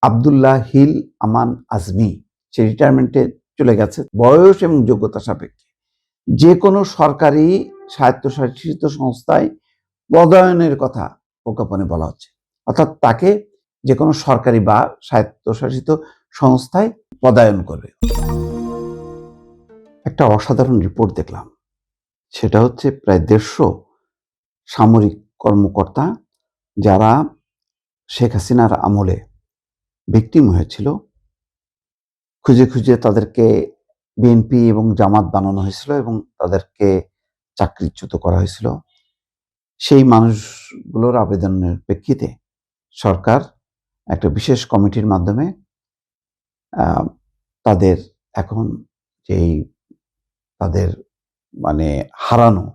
Abdullah hill আমান আজমি সে রিটায়ারমেন্টে চলে গেছে বয়স এবং যোগ্যতা সাপেক্ষে। যে কোনো সরকারি স্বায়ত্তশাসিত সংস্থায় পদায়নের কথা প্রজ্ঞাপনে বলা হচ্ছে, অর্থাৎ তাকে যে কোনো সরকারি বা স্বায়ত্তশাসিত সংস্থায় পদায়ন করবে। একটা অসাধারণ রিপোর্ট দেখলাম, সেটা হচ্ছে প্রায় 150 সামরিক কর্মকর্তা যারা শেখ হাসিনার আমলে ভিকটিম হয়েছিল, খুঁজে খুঁজে তাদেরকে বিএনপি এবং জামাত বানানো হয়েছিল এবং তাদেরকে চাকরিচ্যুত করা হয়েছিল। সেই মানুষগুলোর আবেদনের প্রেক্ষিতে সরকার একটা বিশেষ কমিটির মাধ্যমে তাদের এখন যেই তাদের মানে হারানো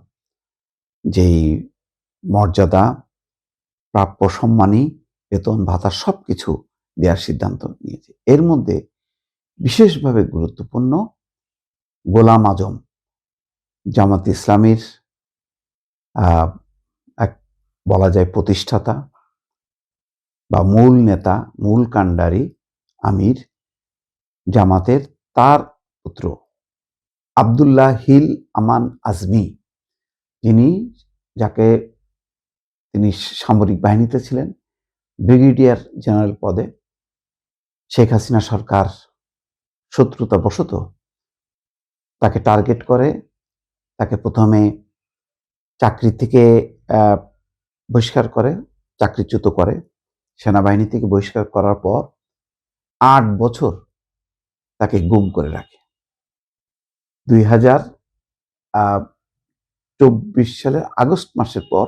যেই মর্যাদা, প্রাপ্য সম্মানী, বেতন ভাতা সবকিছু দেওয়ার সিদ্ধান্ত নিয়েছে। এর মধ্যে বিশেষভাবে গুরুত্বপূর্ণ গোলাম আজম, জামাত ইসলামীর এক বলা যায় প্রতিষ্ঠাতা বা মূল নেতা, মূল কাণ্ডারি আমির জামাতের, তার পুত্র আব্দুল্লাহ হিল আমান আজমি, তিনি সামরিক বাহিনীতে ছিলেন, ব্রিগেডিয়ার জেনারেল পদে। শেখ হাসিনা সরকার শত্রুতাবশত তাকে টার্গেট করে, তাকে প্রথমে চাকরি থেকে বহিষ্কার করে, চাকরিচ্যুত করে, সেনাবাহিনী থেকে বহিষ্কার করার পর 8 বছর তাকে গুম করে রাখে। 2024 সালের আগস্ট মাসের পর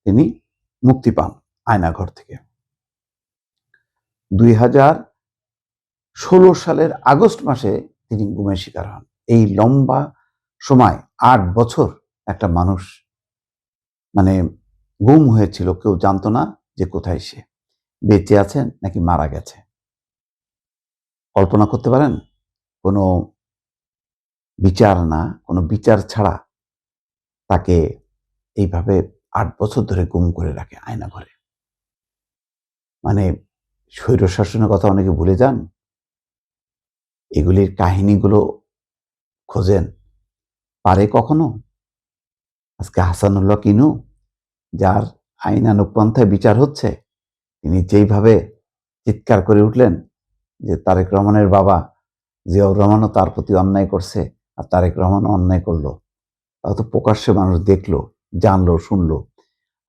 তিনি মুক্তি পান আয়নাঘর থেকে। 2016 সালের আগস্ট মাসে তিনি গুমের শিকার হন। এই লম্বা সময় 8 বছর একটা মানুষ গুম হয়েছিল, কেউ জানতো না যে কোথায় সে, বেঁচে আছেন নাকি মারা গেছে। কল্পনা করতে পারেন, কোনো বিচার না, কোনো বিচার ছাড়া তাকে এইভাবে 8 বছর ধরে গুম করে রাখে আয়নাঘরে। স্বৈরশাসনের কথা অনেকে ভুলে যান, এগুলির কাহিনীগুলো খোঁজেন, পারে কখনো? আজকে হাসানুল্লাহ কিনু, যার আইনানুগ পন্থায় বিচার হচ্ছে, তিনি যেইভাবে চিৎকার করে উঠলেন যে তারেক রহমানের বাবা জিয়াউর রহমানও তার প্রতি অন্যায় করছে আর তারেক রহমানও অন্যায় করলো, তাও তো প্রকাশ্যে মানুষ দেখলো, জানলো, শুনলো।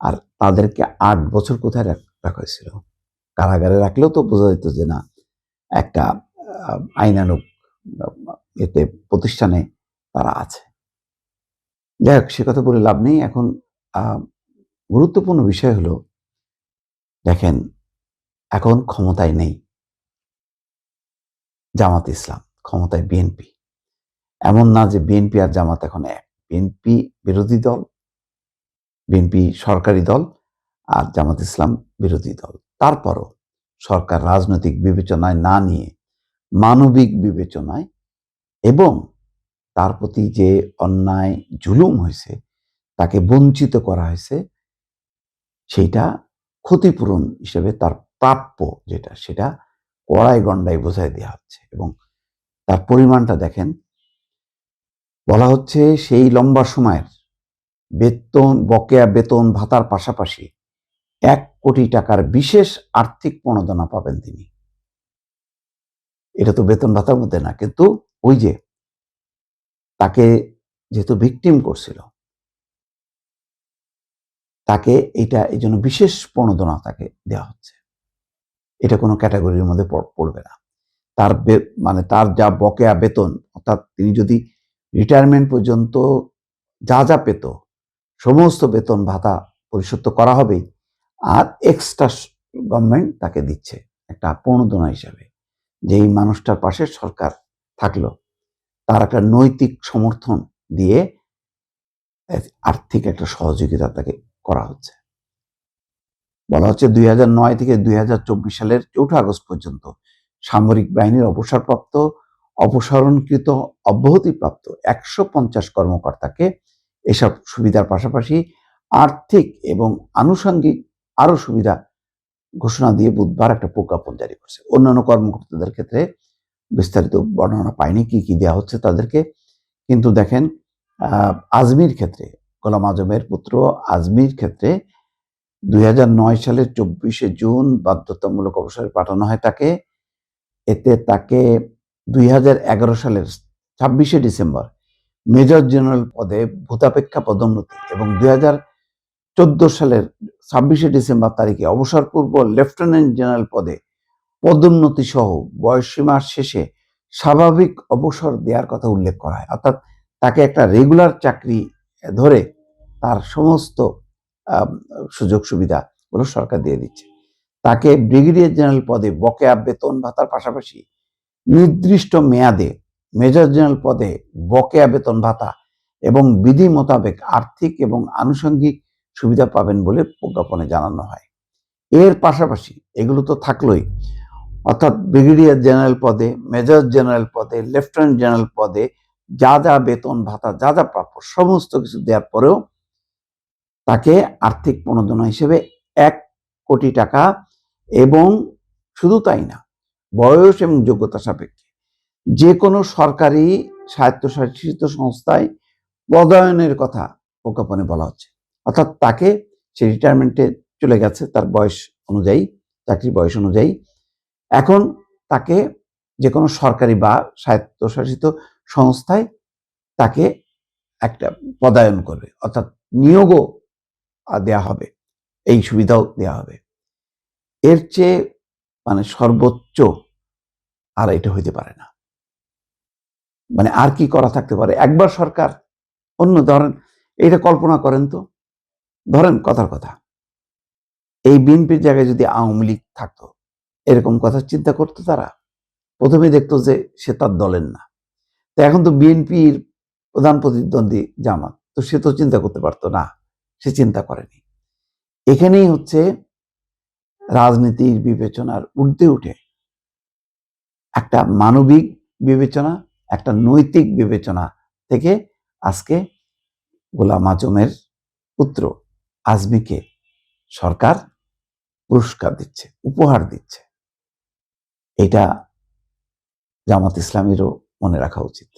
আর তাদেরকে 8 বছর কোথায় রাখা হয়েছিল? কারাগারে রাখলেও তো বোঝা যেত যে না, একটা আইনানুগ প্রতিষ্ঠানে তারা আছে। যাই হোক, সে কথা বলে লাভ নেই। এখন গুরুত্বপূর্ণ বিষয় হলো, দেখেন, এখন ক্ষমতায় নেই জামাত ইসলাম, ক্ষমতায় বিএনপি। এমন না যে বিএনপি আর জামাত এখন এক। বিএনপি বিরোধী দল, বিএনপি সরকারি দল, আর জামাত ইসলাম বিরোধী দল। তারপরও সরকার রাজনৈতিক বিবেচনায় না নিয়ে মানবিক বিবেচনায় এবং তার প্রতি যে অন্যায় জুলুম হয়েছে, তাকে বঞ্চিত করা হয়েছে, সেইটা ক্ষতিপূরণ হিসেবে তার প্রাপ্য যেটা, সেটা কড়াই গণ্ডায় বোঝাই দেওয়া হচ্ছে। এবং তার পরিমাণটা দেখেন, বলা হচ্ছে সেই লম্বা সময়ের বেতন, বকেয়া বেতন ভাতার পাশাপাশি 1 কোটি টাকার বিশেষ আর্থিক প্রণোদনা পাবেন তিনি। এটা তো বেতন ভাতার মধ্যে না, কিন্তু ওই যে তাকে যেহেতু ভিকটিম করছিল, তাকে এই জন্য বিশেষ প্রণোদনা তাকে দেওয়া হচ্ছে। এটা কোনো ক্যাটাগরির মধ্যে পড়বে না। তার তার যা বকেয়া বেতন, অর্থাৎ তিনি যদি রিটায়ারমেন্ট পর্যন্ত যা যা পেত, সমস্ত বেতন ভাতা পরিশোধ তো করা হবেই, আর এক্সট্রা গভর্নমেন্ট তাকে দিচ্ছে একটা প্রণোদনা হিসাবে। যেই মানুষটার পাশে সরকার থাকলো, তার একটা নৈতিক সমর্থন দিয়ে আর্থিক একটা সহযোগিতা তাকে করা হচ্ছে। বলা হচ্ছে 2009 থেকে 2024 সালের 4 আগস্ট পর্যন্ত সামরিক বাহিনীর অবসরপ্রাপ্ত, অপসারণকৃত, অব্যাহতিপ্রাপ্ত 150 কর্মকর্তাকে এসব সুবিধার পাশাপাশি আর্থিক এবং আনুষঙ্গিক আরো সুবিধা ঘোষণা দিয়ে বুধবার একটা প্রজ্ঞাপন জারি করছে। অন্যান্য কর্মকর্তাদের ক্ষেত্রে বিস্তারিত বর্ণনা পায়নি কি কি দেওয়া হচ্ছে তাদেরকে। কিন্তু দেখেন আজমির ক্ষেত্রে, গোলাম আজমের পুত্র আজমির ক্ষেত্রে 2009 সালের 24শে জুন বাধ্যতামূলক অবসরে পাঠানো হয় তাকে। এতে তাকে 2011 সালের 26শে ডিসেম্বর মেজর জেনারেল পদে ভূতাপেক্ষা পদোন্নতি এবং 2014 সালের 26শে ডিসেম্বর তারিখে অবসরপূর্ব লেফটেন্যান্ট জেনারেল পদে পদোন্নতি সহ বয়সসীমার শেষে স্বাভাবিক অবসর দেওয়ার কথা উল্লেখ করা হয়। অর্থাৎ তাকে একটা রেগুলার চাকরি ধরে তার সমস্ত সুযোগ সুবিধাগুলো সরকার দিয়ে দিচ্ছে। তাকে ব্রিগেডিয়ার জেনারেল পদে বকেয়া বেতন ভাতার পাশাপাশি নির্দিষ্ট মেয়াদে মেজর জেনারেল পদে বকেয়া বেতন ভাতা এবং বিধি মোতাবেক আর্থিক এবং আনুষঙ্গিক সুবিধা পাবেন বলে প্রজ্ঞাপনে জানানো হয়। এর পাশাপাশি এগুলো তো থাকলোই, অর্থাৎ ব্রিগেডিয়ার জেনারেল পদে, মেজর জেনারেল পদে, লেফটেন্যান্ট জেনারেল পদে যা যা বেতন ভাতা যা যা প্রাপ্য সমস্ত কিছু দেওয়ার পরেও তাকে আর্থিক প্রণোদনা হিসেবে 1 কোটি টাকা এবং শুধু তাই না, বয়স এবং যোগ্যতা সাপেক্ষে যে কোনো সরকারি স্বায়ত্তশাসিত সংস্থায় পদায়নের কথা প্রজ্ঞাপনে বলা হচ্ছে। অর্থাৎ তাকে সে রিটায়ারমেন্টে চলে গেছে তার বয়স অনুযায়ী, চাকরির বয়স অনুযায়ী। এখন তাকে যে কোনো সরকারি বা স্বায়ত্তশাসিত সংস্থায় তাকে একটা পদায়ন করবে, অর্থাৎ নিয়োগও দেয়া হবে, এই সুবিধাও দেয়া হবে। এর চেয়ে মানে সর্বোচ্চ আর এটা হইতে পারে না। মানে আর কি করা থাকতে পারে? একবার সরকার অন্য ধরেন, এটা কল্পনা করেন তো, ধরেন কথার কথা এই বিএনপির জায়গায় যদি আওয়ামী লীগ থাকতো, এরকম কথা চিন্তা করতো তারা? প্রথমে দেখতো যে সে তার দলের না। তো এখন তো বিএনপির প্রধান প্রতিদ্বন্দ্বী জামাত, তো সে তো চিন্তা করতে পারতো না, সে চিন্তা করেনি। এখানেই হচ্ছে রাজনীতির বিবেচনার ঊর্ধ্বে উঠে একটা মানবিক বিবেচনা, একটা নৈতিক বিবেচনা থেকে আজকে গোলাম আজমের পুত্র আজমিকে সরকার পুরস্কার দিচ্ছে, উপহার দিচ্ছে। এটা জামাত ইসলামীরও মনে রাখা উচিত।